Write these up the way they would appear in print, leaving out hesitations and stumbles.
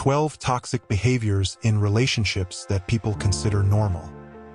12 toxic behaviors in relationships that people consider normal.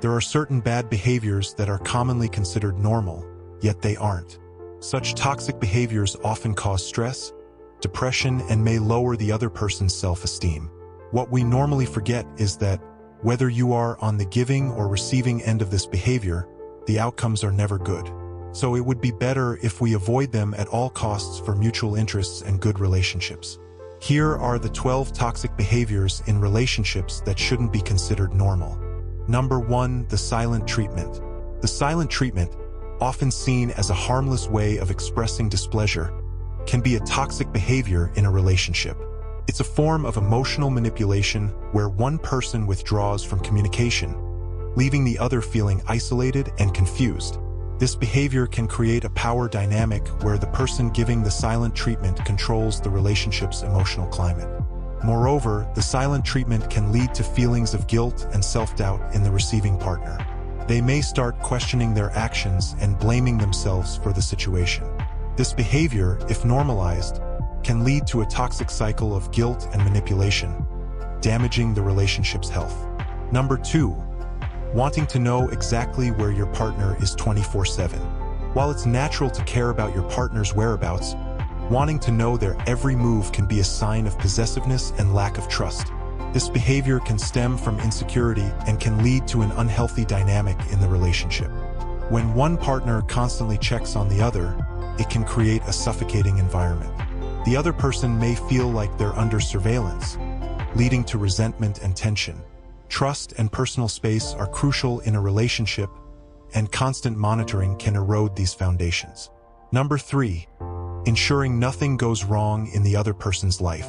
There are certain bad behaviors that are commonly considered normal, yet they aren't. Such toxic behaviors often cause stress, depression, and may lower the other person's self-esteem. What we normally forget is that, whether you are on the giving or receiving end of this behavior, the outcomes are never good. So it would be better if we avoid them at all costs for mutual interests and good relationships. Here are the 12 toxic behaviors in relationships that shouldn't be considered normal. Number 1. The silent treatment. The silent treatment, often seen as a harmless way of expressing displeasure, can be a toxic behavior in a relationship. It's a form of emotional manipulation where one person withdraws from communication, leaving the other feeling isolated and confused. This behavior can create a power dynamic where the person giving the silent treatment controls the relationship's emotional climate. Moreover, the silent treatment can lead to feelings of guilt and self-doubt in the receiving partner. They may start questioning their actions and blaming themselves for the situation. This behavior, if normalized, can lead to a toxic cycle of guilt and manipulation, damaging the relationship's health. Number 2. Wanting to know exactly where your partner is 24/7. While it's natural to care about your partner's whereabouts, wanting to know their every move can be a sign of possessiveness and lack of trust. This behavior can stem from insecurity and can lead to an unhealthy dynamic in the relationship. When one partner constantly checks on the other, it can create a suffocating environment. The other person may feel like they're under surveillance, leading to resentment and tension. Trust and personal space are crucial in a relationship, and constant monitoring can erode these foundations. Number 3. Ensuring nothing goes wrong in the other person's life.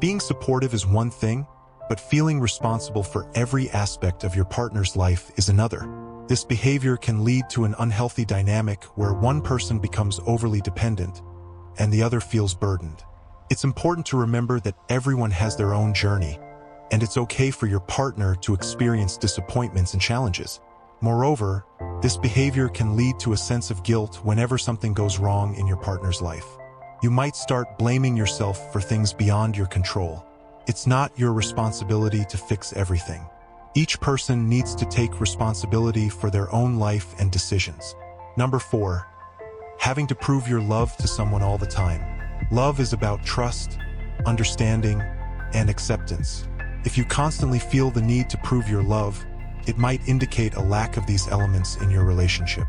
Being supportive is one thing, but feeling responsible for every aspect of your partner's life is another. This behavior can lead to an unhealthy dynamic where one person becomes overly dependent and the other feels burdened. It's important to remember that everyone has their own journey, and it's okay for your partner to experience disappointments and challenges. Moreover, this behavior can lead to a sense of guilt whenever something goes wrong in your partner's life. You might start blaming yourself for things beyond your control. It's not your responsibility to fix everything. Each person needs to take responsibility for their own life and decisions. Number 4. Having to prove your love to someone all the time. Love is about trust, understanding, and acceptance. If you constantly feel the need to prove your love, it might indicate a lack of these elements in your relationship.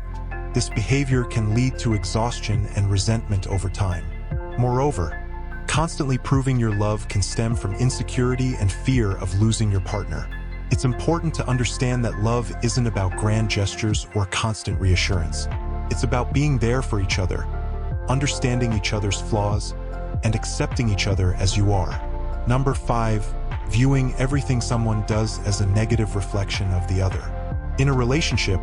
This behavior can lead to exhaustion and resentment over time. Moreover, constantly proving your love can stem from insecurity and fear of losing your partner. It's important to understand that love isn't about grand gestures or constant reassurance. It's about being there for each other, understanding each other's flaws, and accepting each other as you are. Number 5. Viewing everything someone does as a negative reflection of the other. In a relationship,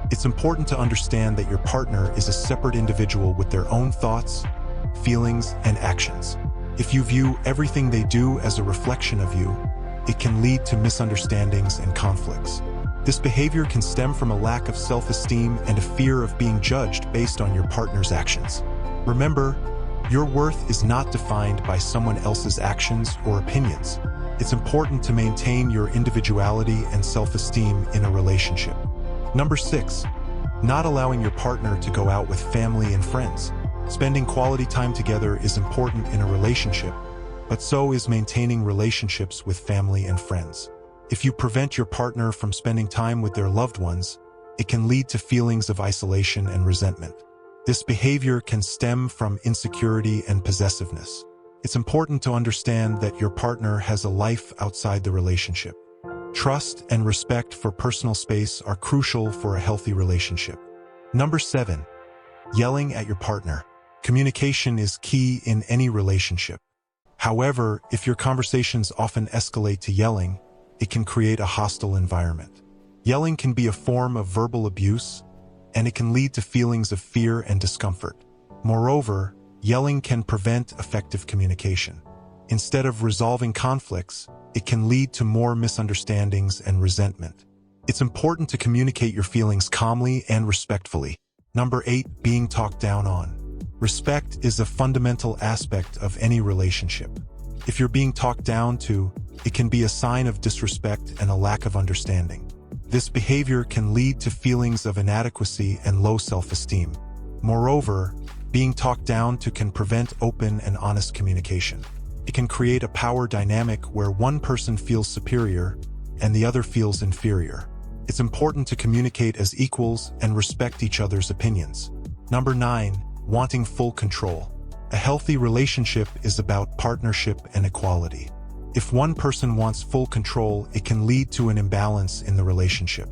it's important to understand that your partner is a separate individual with their own thoughts, feelings, and actions. If you view everything they do as a reflection of you, it can lead to misunderstandings and conflicts. This behavior can stem from a lack of self-esteem and a fear of being judged based on your partner's actions. Remember, your worth is not defined by someone else's actions or opinions. It's important to maintain your individuality and self-esteem in a relationship. Number 6. Not allowing your partner to go out with family and friends. Spending quality time together is important in a relationship, but so is maintaining relationships with family and friends. If you prevent your partner from spending time with their loved ones, it can lead to feelings of isolation and resentment. This behavior can stem from insecurity and possessiveness. It's important to understand that your partner has a life outside the relationship. Trust and respect for personal space are crucial for a healthy relationship. Number 7. Yelling at your partner. Communication is key in any relationship. However, if your conversations often escalate to yelling, it can create a hostile environment. Yelling can be a form of verbal abuse, and it can lead to feelings of fear and discomfort. Moreover, yelling can prevent effective communication. Instead of resolving conflicts, it can lead to more misunderstandings and resentment. It's important to communicate your feelings calmly and respectfully. Number 8. Being talked down on. Respect is a fundamental aspect of any relationship. If you're being talked down to, it can be a sign of disrespect and a lack of understanding. This behavior can lead to feelings of inadequacy and low self-esteem. Moreover, being talked down to can prevent open and honest communication. It can create a power dynamic where one person feels superior and the other feels inferior. It's important to communicate as equals and respect each other's opinions. Number 9, wanting full control. A healthy relationship is about partnership and equality. If one person wants full control, it can lead to an imbalance in the relationship.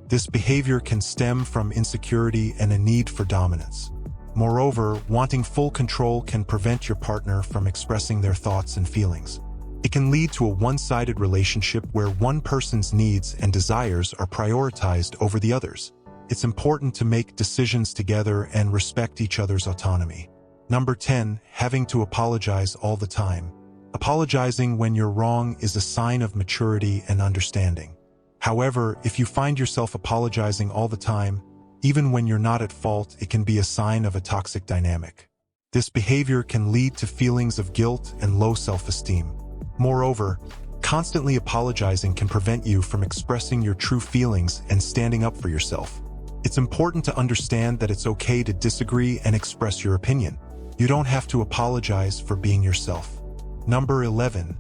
This behavior can stem from insecurity and a need for dominance. Moreover, wanting full control can prevent your partner from expressing their thoughts and feelings. It can lead to a one-sided relationship where one person's needs and desires are prioritized over the others. It's important to make decisions together and respect each other's autonomy. Number 10, having to apologize all the time. Apologizing when you're wrong is a sign of maturity and understanding. However, if you find yourself apologizing all the time, even when you're not at fault, it can be a sign of a toxic dynamic. This behavior can lead to feelings of guilt and low self-esteem. Moreover, constantly apologizing can prevent you from expressing your true feelings and standing up for yourself. It's important to understand that it's okay to disagree and express your opinion. You don't have to apologize for being yourself. Number 11,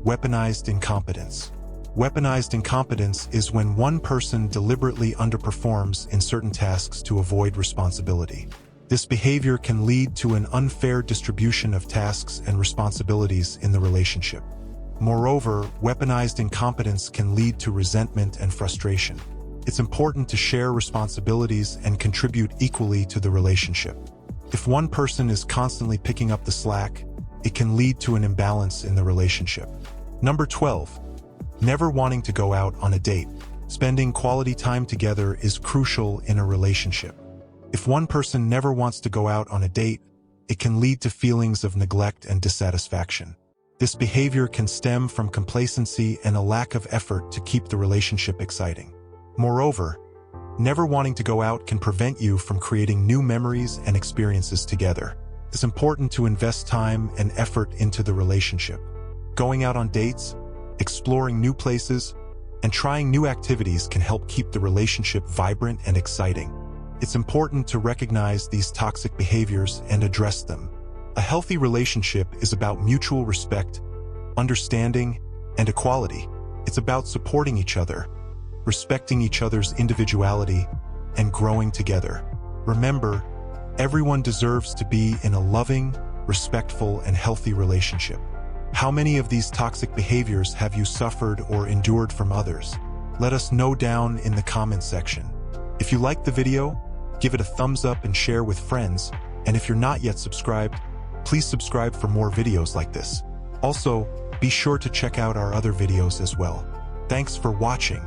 weaponized incompetence. Weaponized incompetence is when one person deliberately underperforms in certain tasks to avoid responsibility. This behavior can lead to an unfair distribution of tasks and responsibilities in the relationship. Moreover, weaponized incompetence can lead to resentment and frustration. It's important to share responsibilities and contribute equally to the relationship. If one person is constantly picking up the slack, it can lead to an imbalance in the relationship. Number 12, never wanting to go out on a date. Spending quality time together is crucial in a relationship. If one person never wants to go out on a date, it can lead to feelings of neglect and dissatisfaction. This behavior can stem from complacency and a lack of effort to keep the relationship exciting. Moreover, never wanting to go out can prevent you from creating new memories and experiences together. It's important to invest time and effort into the relationship. Going out on dates, exploring new places, and trying new activities can help keep the relationship vibrant and exciting. It's important to recognize these toxic behaviors and address them. A healthy relationship is about mutual respect, understanding, and equality. It's about supporting each other, respecting each other's individuality, and growing together. Remember, everyone deserves to be in a loving, respectful, and healthy relationship. How many of these toxic behaviors have you suffered or endured from others? Let us know down in the comment section. If you liked the video, give it a thumbs up and share with friends. And if you're not yet subscribed, please subscribe for more videos like this. Also, be sure to check out our other videos as well. Thanks for watching.